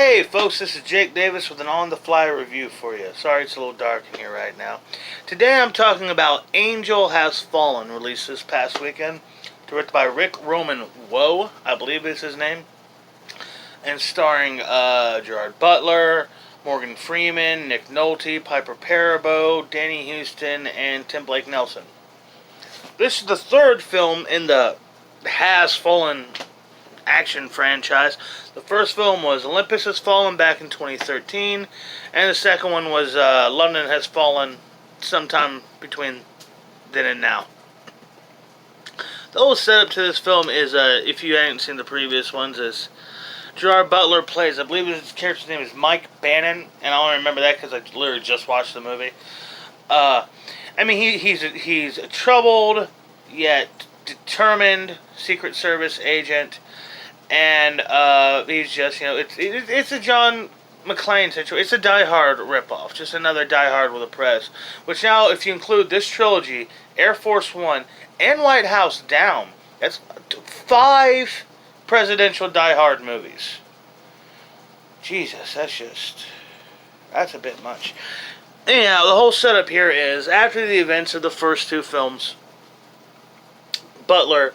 Hey folks, this is Jake Davis with an on-the-fly review for you. Sorry it's a little dark in here right now. Today I'm talking about Angel Has Fallen, released this past weekend. Directed by Rick Roman Woe, I believe is his name. And starring Gerard Butler, Morgan Freeman, Nick Nolte, Piper Perabo, Danny Houston, and Tim Blake Nelson. This is the third film in the Has Fallen action franchise. The first film was Olympus Has Fallen back in 2013, and the second one was London Has Fallen sometime between then and now. The whole setup to this film is, if you haven't seen the previous ones, is Gerard Butler plays, I believe his character's name is Mike Bannon, and I only remember that because I literally just watched the movie. He's a troubled yet determined Secret Service agent. And he's just, it's a John McClane situation. It's a Die Hard ripoff. Just another Die Hard with a press. Which now, if you include this trilogy, Air Force One, and White House Down, that's 5 presidential Die Hard movies. Jesus, that's a bit much. Anyhow, the whole setup here is, after the events of the first 2 films, Butler...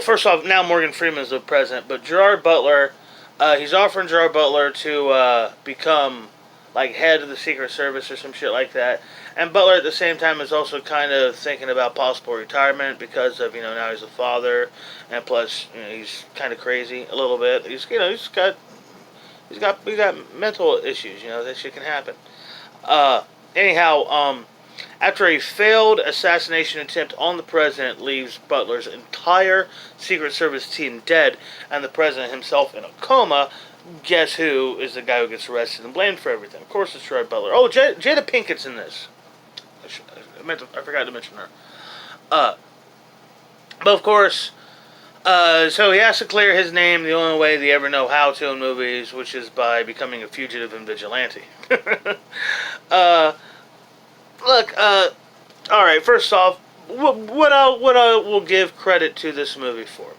first off, now Morgan Freeman is the president, but Gerard Butler, he's offering Gerard Butler to become, head of the Secret Service or some shit like that. And Butler, at the same time, is also kind of thinking about possible retirement because of, now he's a father, and plus, he's kind of crazy a little bit. He's got mental issues, that shit can happen. After a failed assassination attempt on the president leaves Butler's entire Secret Service team dead and the president himself in a coma, guess who is the guy who gets arrested and blamed for everything? Of course it's Gerard Butler. Oh, Jada Pinkett's in this. I forgot to mention her. But of course, so he has to clear his name the only way they ever know how to in movies, which is by becoming a fugitive and vigilante. Alright, first off, what I will give credit to this movie for.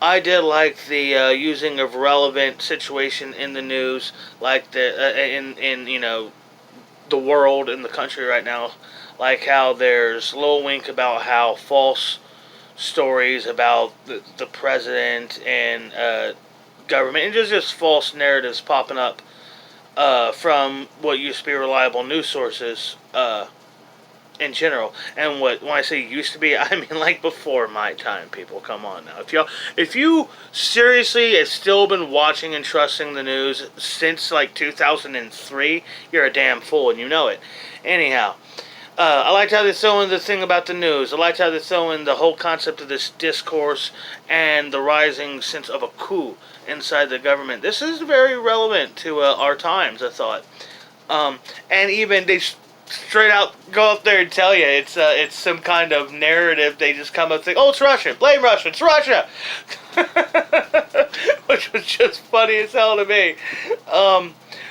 I did like the using of relevant situation in the news, like the the world and the country right now, like how there's a little wink about how false stories about the president and government, and just false narratives popping up from what used to be reliable news sources in general. And when I say used to be, I mean before my time, people. Come on now. If you seriously have still been watching and trusting the news since 2003, you're a damn fool and you know it. Anyhow, I liked how they throw in the thing about the news. I liked how they throw in the whole concept of this discourse and the rising sense of a coup inside the government. This is very relevant to our times, I thought. And even they straight out go up there and tell you it's some kind of narrative. They just come up and think, oh, it's Russia. Blame Russia. It's Russia. Which was just funny as hell to me.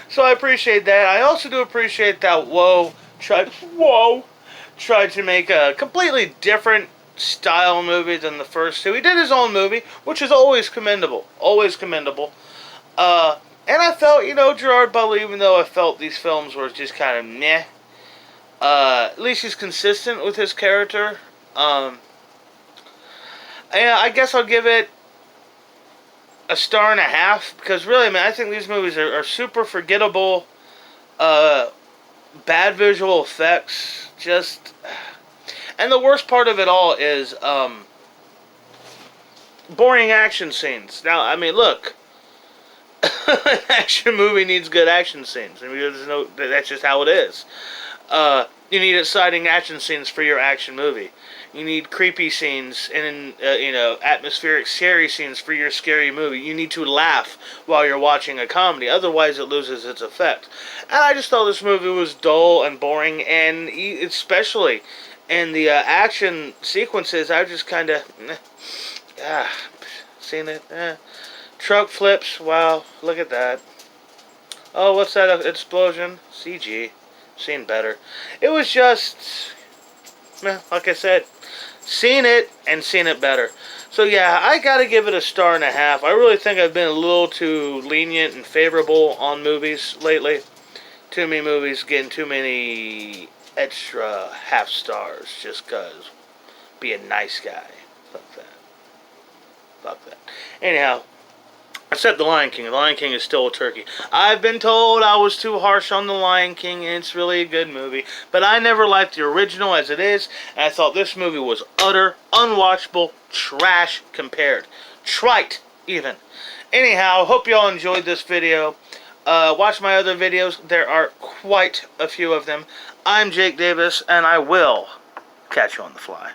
So I appreciate that. I also do appreciate that Woe tried to make a completely different style movie than the first 2. He did his own movie, which is always commendable. Always commendable. And I felt, Gerard Butler, even though I felt these films were just kind of meh, at least he's consistent with his character. And I guess I'll give it a 1.5 because really, I think these movies are super forgettable. Bad visual effects, and the worst part of it all is boring action scenes. Now, look, an action movie needs good action scenes. That's just how it is. You need exciting action scenes for your action movie. You need creepy scenes and atmospheric scary scenes for your scary movie. You need to laugh while you're watching a comedy, otherwise it loses its effect. And I just thought this movie was dull and boring, and especially in the action sequences, I just kind of seen it. Truck flips, wow, look at that. Oh, what's that explosion? CG. Seen better. It was just, like I said, Seen it and seen it better. So yeah, I gotta give it a star and a half. I really think I've been a little too lenient and favorable on movies lately. Too many movies getting too many extra half stars just cause be a nice guy. Fuck that. Fuck that. Anyhow, except The Lion King. The Lion King is still a turkey. I've been told I was too harsh on The Lion King, and it's really a good movie. But I never liked the original as it is, and I thought this movie was utter, unwatchable trash compared. Trite, even. Anyhow, hope y'all enjoyed this video. Watch my other videos. There are quite a few of them. I'm Jake Davis, and I will catch you on the fly.